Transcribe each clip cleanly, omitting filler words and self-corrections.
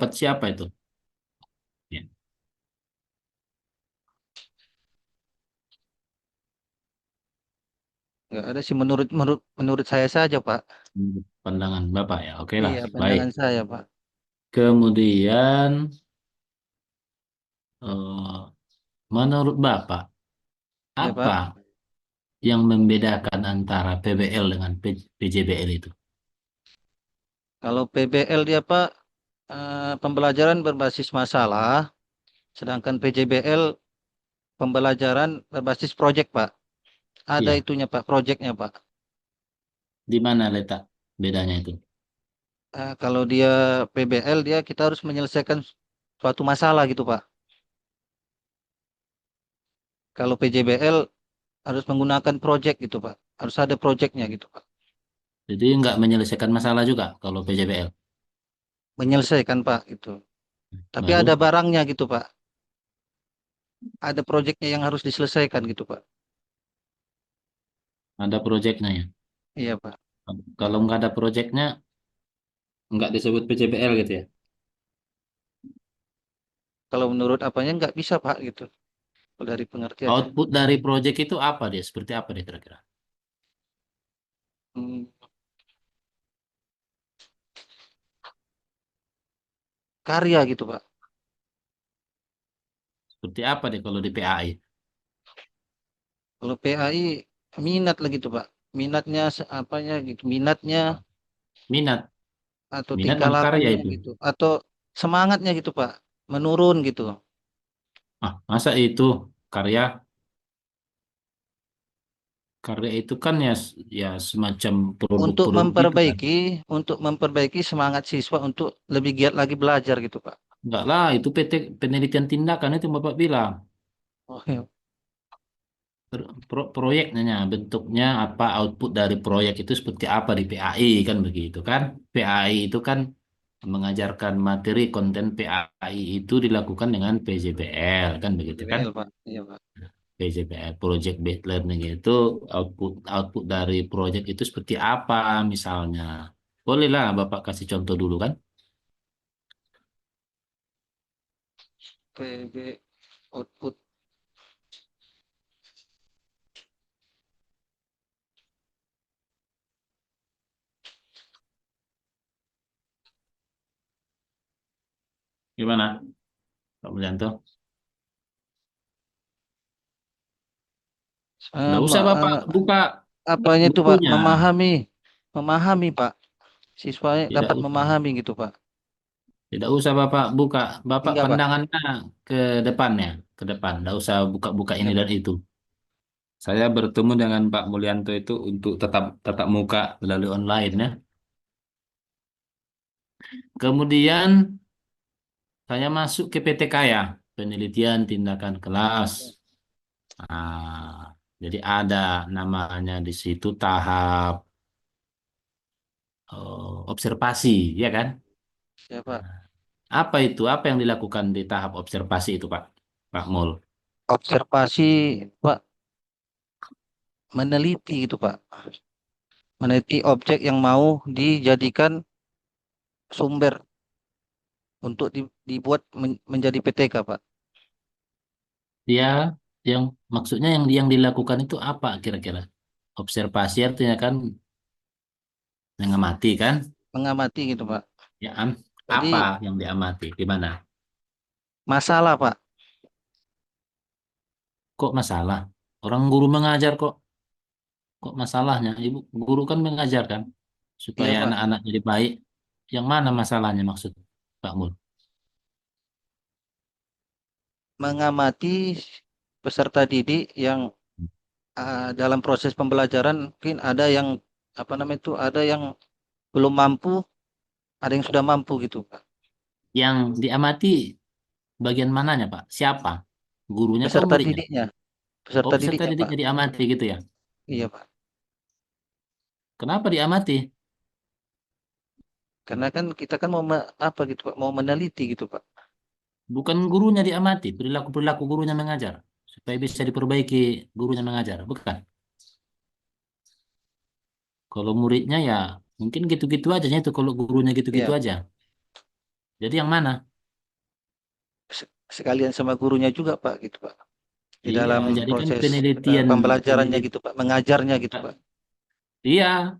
pendapat siapa itu? Ya. Nggak ada sih menurut menurut menurut saya saja, Pak. Pandangan Bapak ya. Oke lah, Iya, baik. pandangan saya, Pak. Kemudian eh, menurut Bapak Iya, apa Pak. yang membedakan antara PBL dengan PJBL itu? Kalau PBL dia, Pak, pembelajaran berbasis masalah, sedangkan PJBL pembelajaran berbasis proyek, Pak. Ada Iya, itunya, Pak, proyeknya, Pak. di mana letak bedanya itu? Kalau dia PBL, dia kita harus menyelesaikan suatu masalah gitu, Pak. Kalau PJBL harus menggunakan proyek gitu, Pak. Harus ada proyeknya gitu, Pak. Jadi nggak menyelesaikan masalah juga kalau PJBL. Menyelesaikan, Pak, gitu. Tapi ada Lalu barangnya gitu, Pak. Ada proyeknya yang harus diselesaikan gitu, Pak. ada proyeknya ya. Iya, Pak. Kalau nggak ada proyeknya, nggak disebut PJBL gitu ya. Kalau menurut apanya nggak bisa, Pak, gitu. Kalau dari pengertiannya. Output dari proyek itu apa dia? Seperti apa dia kira-kira? Hmm, karya gitu, Pak. Seperti apa dia kalau di PAI? Kalau PAI minat lagi tuh, Pak. Minatnya apanya gitu. Minatnya Minat, atau minat tingkah dan karya lakunya itu. gitu. Atau semangatnya gitu, Pak. Menurun gitu. Ah, masa itu karya? Karya itu kan ya ya semacam Untuk produk-produk gitu kan. memperbaiki semangat siswa untuk lebih giat lagi belajar gitu, Pak. Enggak lah, itu PT penelitian tindakan itu Bapak bilang. Oh, iya. Proyeknya bentuknya apa, output dari proyek itu seperti apa di PAI kan begitu kan. PAI itu kan mengajarkan materi konten PAI itu dilakukan dengan PJBL kan begitu kan. PBL, Pak. Iya, Pak. PJBL Project Based Learning itu output output dari proyek itu seperti apa misalnya. Bolehlah Bapak kasih contoh dulu kan. PB output. Gimana Pak Mulyanto? Nggak Sama, usah Bapak buka apanya itu, Pak? bukunya. Memahami, Pak. Siswanya Tidak dapat usah. memahami gitu, Pak. Tidak usah Bapak buka. Bapak Enggak, Pak. pandangannya ke depannya, ke depan. Nggak usah buka-buka ini Iya, dan Pak. itu. Saya bertemu dengan Pak Mulyanto itu untuk tetap tatap muka melalui online ya. Kemudian saya masuk ke PTK ya, penelitian tindakan kelas. Jadi ada namanya di situ tahap observasi, ya kan? Ya, Pak. Apa itu? Apa yang dilakukan di tahap observasi itu, Pak? Pak Mul. Observasi, Pak. Meneliti gitu, Pak. Meneliti objek yang mau dijadikan sumber untuk dibuat menjadi PTK, Pak. Dia yang maksudnya yang dilakukan itu apa kira-kira? Observasi artinya kan mengamati kan? Mengamati gitu, Pak. Ya, apa Jadi yang diamati? Gimana? masalah, Pak. Kok masalah? Orang guru mengajar kok masalahnya? Ibu guru kan mengajarkan Iya, supaya Pak. anak-anak jadi baik. Yang mana masalahnya maksud Pak Mul? Mengamati peserta didik yang dalam proses pembelajaran mungkin ada yang apa namanya itu, ada yang belum mampu, ada yang sudah mampu gitu, Pak. Yang diamati bagian mananya, Pak? Siapa? Gurunya atau Peserta muridnya? didiknya, Oh, peserta peserta didiknya, Pak. didiknya diamati gitu ya. Iya, Pak. Kenapa diamati? Karena kan kita kan mau apa gitu, Pak, mau meneliti gitu, Pak. Bukan gurunya diamati, perilaku-perilaku gurunya mengajar. Supaya bisa diperbaiki gurunya mengajar. Bukan. Kalau muridnya ya mungkin gitu-gitu aja itu kalau gurunya gitu-gitu Iya, aja. Jadi yang mana? Sekalian sama gurunya juga Pak gitu Pak. Di Iya, dalam jadi kan proses penelitian, pembelajarannya penelit, gitu Pak, mengajarnya gitu Pak. iya,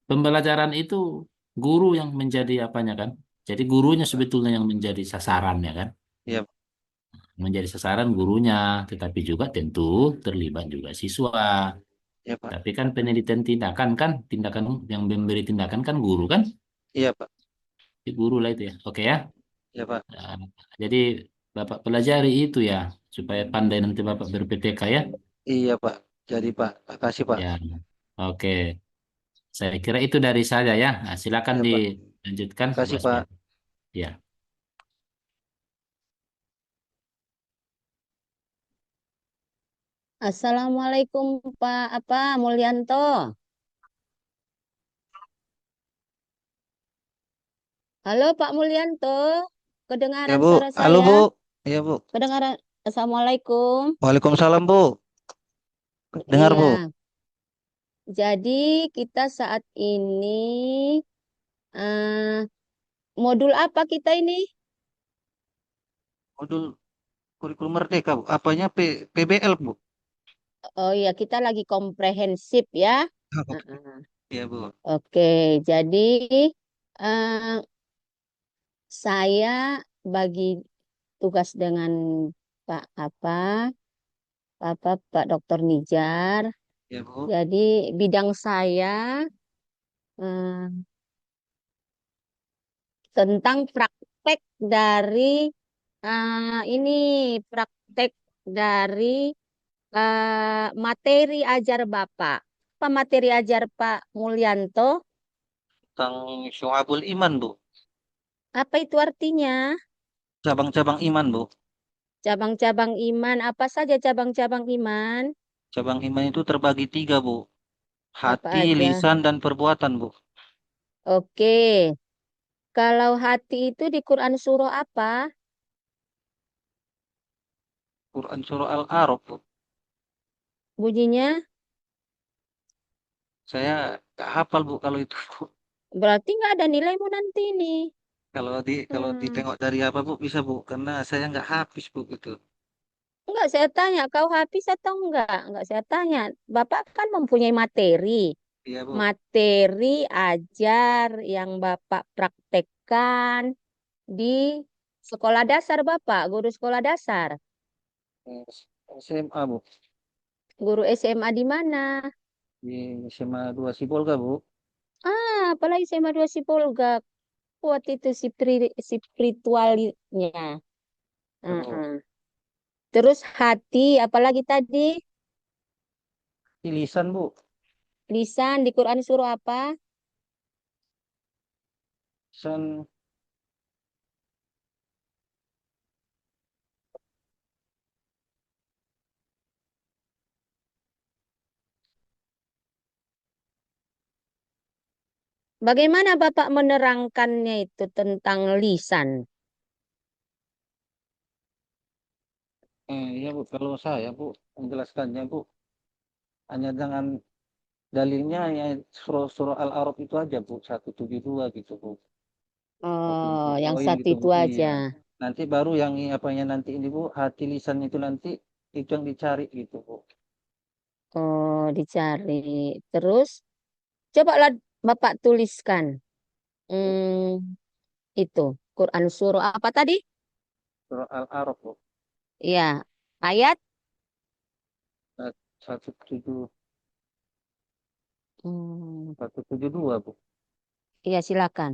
pembelajaran itu guru yang menjadi apanya kan? Jadi gurunya sebetulnya yang menjadi sasarannya kan? Iya, Menjadi sasaran gurunya, tetapi juga tentu terlibat juga siswa. iya Pak. Tapi kan penelitian tindakan kan, tindakan yang memberi tindakan kan guru kan? Iya Pak. Jadi guru lah itu ya. Oke ya. Iya Pak. Nah, jadi Bapak pelajari itu ya, supaya pandai nanti Bapak ber-PTK ya. Iya Pak. Jadi Pak, makasih Pak. Ya, oke. Saya kira itu dari saya ya. Nah, silakan Iya Pak. dilanjutkan, Makasih Mas Pak. Bian. Ya. Assalamualaikum Pak Mulyanto. Halo Pak Mulyanto, Ya kedengaran Bu. suara Halo saya? Bu. Iya Bu. Kedengaran? Assalamualaikum. Waalaikumsalam Bu. Dengar Bu. Iya, jadi kita saat ini eh, modul apa kita ini? Modul kurikulum merdeka Bu. Apanya PBL Bu? Oh iya, kita lagi komprehensif ya. Heeh. Iya Bu. Oke, jadi eh, saya bagi tugas dengan Pak Pak Dokter Nijar. Iya Bu. Jadi bidang saya eh, tentang praktek dari ini praktek dari materi ajar Bapak. Apa materi ajar Pak Mulyanto? Tentang Syu'abul Iman Bu. Apa itu artinya? Cabang-cabang iman Bu. Cabang-cabang iman. Apa saja cabang-cabang iman? Cabang iman itu terbagi tiga Bu. Apa Hati, aja? lisan, dan perbuatan Bu. Oke. Kalau hati itu di Quran surah apa? Quran Surah Al-A'raf Bu. Bunyinya? Saya nggak hafal Bu kalau itu Bu. Berarti nggak ada nilaimu nanti nih. Kalau Hmm. ditengok dari apa Bu bisa Bu? Karena saya nggak habis Bu gitu. Enggak, saya tanya, kau habis atau enggak? Enggak, saya tanya. Bapak kan mempunyai materi. Iya Bu. Materi ajar yang Bapak praktekkan di sekolah dasar Bapak, guru sekolah dasar. Eh, SMA Bu. Guru SMA di mana? Di SMA 2 Sibolga Bu. Apalagi SMA 2 Sipolga. Kuat itu spiritualnya. Ya, Bu. Heeh. Terus hati, apalagi tadi? Di lisan Bu. Lisan di Quran suruh apa? Lisan Bagaimana Bapak menerangkannya itu tentang lisan? iya Bu. Kalau saya Bu menjelaskannya Bu hanya dengan dalilnya ya surah Al-A'raf itu aja Bu 172 gitu Bu. Satu Oh, yang poin satu gitu itu Bu. aja. Iya. Nanti baru yang apanya nanti ini Bu hati lisan itu nanti itu yang dicari gitu Bu. Oh, dicari. Terus, cobalah Bapak tuliskan. Hmm, itu. Quran surah apa tadi? Surah Al-A'raf Bu. Ya, ayat. 172 Hmm, 172 Bu. iya, silakan.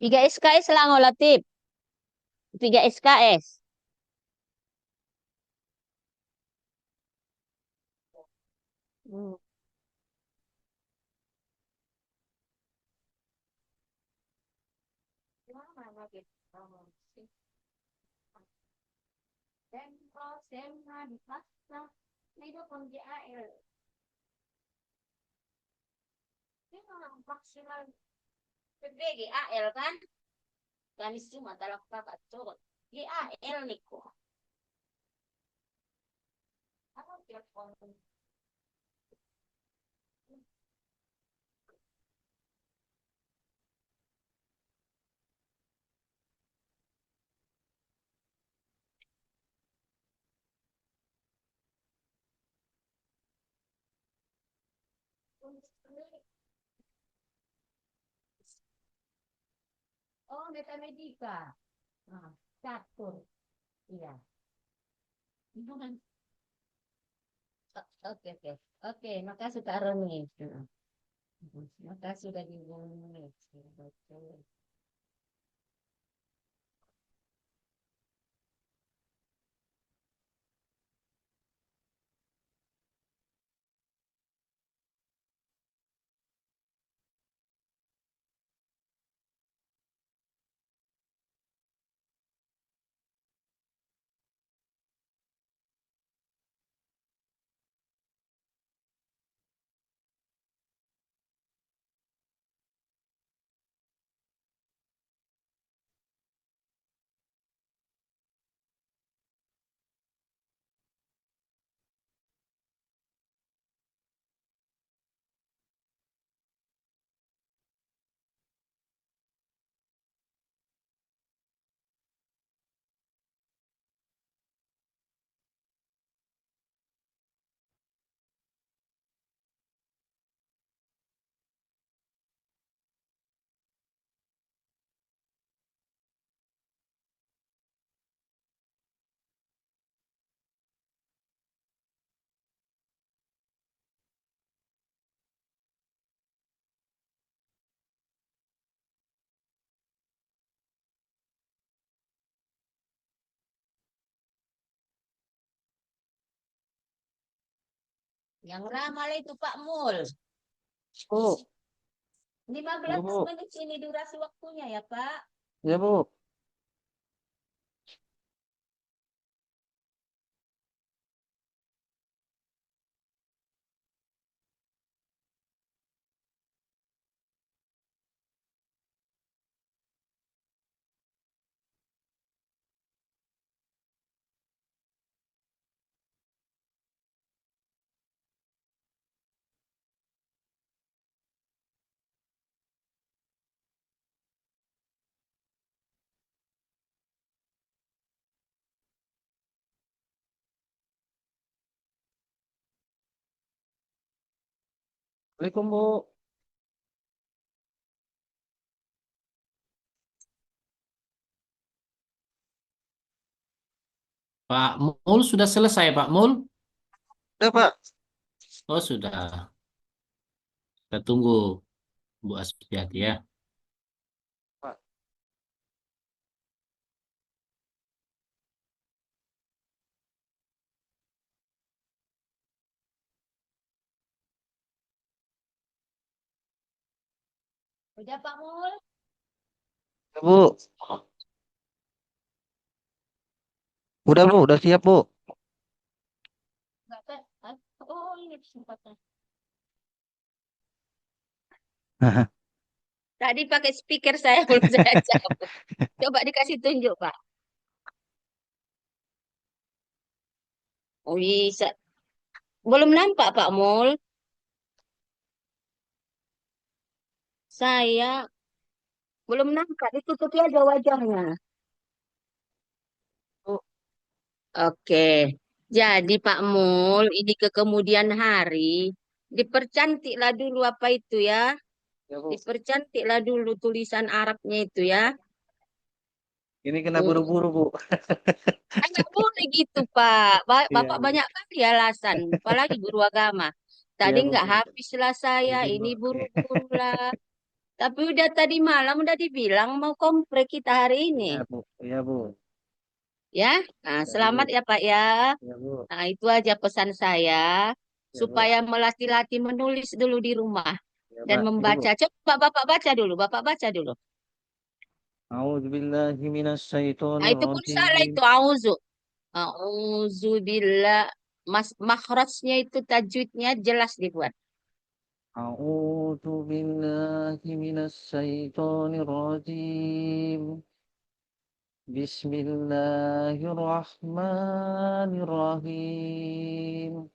Tiga SKS lah ngolatif. Tiga SKS. Hmm. Maksimal GAL kan? Kamis Jumat dalam kakak turut. GAL nih kok. Apa telepon? Oh, Metamedika. Ah, catur. Iya. Oke, oke. Oke, makasih Kak Roni. Makasih sudah dihubungi. Yang ramal itu Pak Mul. Bu, 15 Bu, Bu. menit ini durasi waktunya ya Pak. Ya, Bu. Assalamualaikum, Bu. Pak Mul sudah selesai, Pak Mul? Udah, Pak. Oh, sudah. Kita tunggu Bu Asfiati ya. Pak. Udah Pak Mul? Ya, Bu. Udah, Bu. Udah siap, Bu. Enggak, Pak. Oh, ini kesempatan. Tadi pakai speaker saya belum saya cabut. Coba dikasih tunjuk, Pak. Oh, bisa. Belum nampak, Pak Mul. Saya belum nampak. Ditutupi aja wajahnya. Bu. Oke. Jadi Pak Mul, ini ke kemudian hari, dipercantiklah dulu apa itu ya. Ya, Bu. Dipercantiklah dulu tulisan Arabnya itu ya. Ini kena Hmm. buru-buru, Bu. Nggak boleh gitu, Pak. Iya, Bapak Bu. banyak kali alasan, apalagi guru agama. Tadi Iya, Bu. nggak habislah saya, Izin, Bu. ini buru-buru lah. Tapi udah tadi malam udah dibilang mau komprek kita hari ini. Iya, Bu. Iya, Bu. Ya, nah, Iya, selamat Bu. ya Pak ya. Iya, Bu. Nah, itu aja pesan saya Iya, Bu. supaya melatih-latih menulis dulu di rumah Iya, dan Pak. Iya, Bu. membaca. Coba Bapak baca dulu, Bapak baca dulu. A'udzubillahi Nah, minasyaitonir itu pun salah rajim. itu auzu. Auzu billah. Mas makhrajnya itu tajwidnya jelas dibuat. A'udzubillahi minasyaitonir rajim. Bismillahirrahmanirrahim.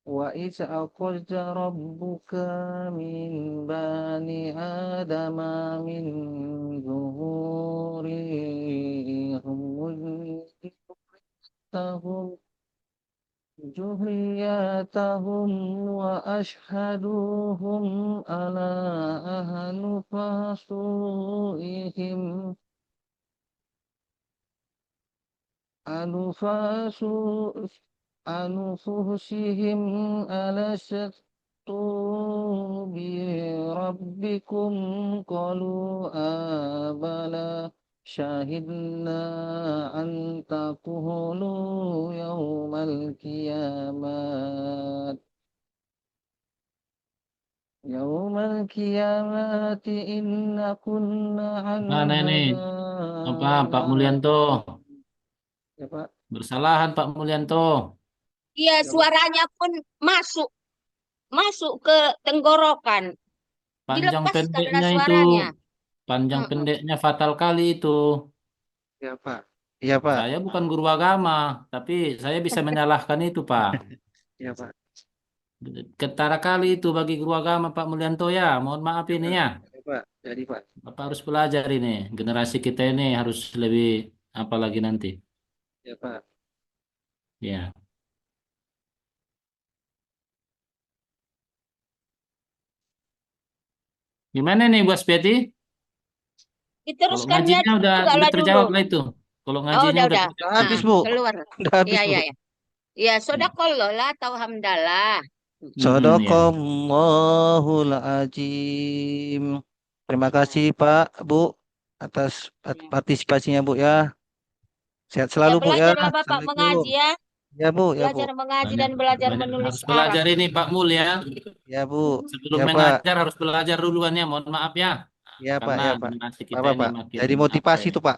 وإذ أخذ ربك من بني آدم من ظهورهم ذريتهم وأشهدوهم على أنفسهم أنفسهم أنفسهم ألست بربكم قالوا بلى شهدنا أن تقولوا يوم القيامة إن كنا عن Mana ini? هذا Apa Pak Mulyanto? ya Pak Bersalahan Pak Mulyanto. Iya, ya Pak suaranya pun masuk masuk ke tenggorokan. Panjang Dilepaskanlah pendeknya itu, suaranya. panjang Mm-mm. pendeknya fatal kali itu. ya Pak ya Pak Saya bukan guru agama, tapi saya bisa menyalahkan itu, Pak. ya Pak Ketara kali itu bagi guru agama, Pak Mulyanto ya. Mohon maaf ya ini Pak ya. ya Pak jadi Pak Bapak harus belajar ini. Generasi kita ini harus lebih apa lagi nanti. ya Pak Ya. Gimana nih Bos Betty? Kalau Diteruskan ngajinya niatnya juga udah lah dulu. terjawab lah itu. Kalau Oh, ngajinya udah udah. udah terjawab. habis Ah, Bu keluar. udah Iya, habis Bu iya, iya. Ya, Ya. sodakollol lah atau hamdalah. Ya. Sadaqallahul azim. Terima kasih Pak, Bu, atas Ya. partisipasinya Bu ya. Sehat Ya, selalu Bu ya. belajarlah Bapak Assalamualaikum. mengaji ya. Ya Bu, ya Bu. Belajar mengaji Banyak, dan belajar banyak menulis harus Arab. belajar ini Pak Mul ya. Ya Bu. Sebelum Ya Pak. mengajar harus belajar duluan ya. Mohon maaf ya. Nah, Ya Pak, karena ya Pak. generasi Pak, kita Pak, ini Pak. makin Jadi apa motivasi ya? tuh Pak.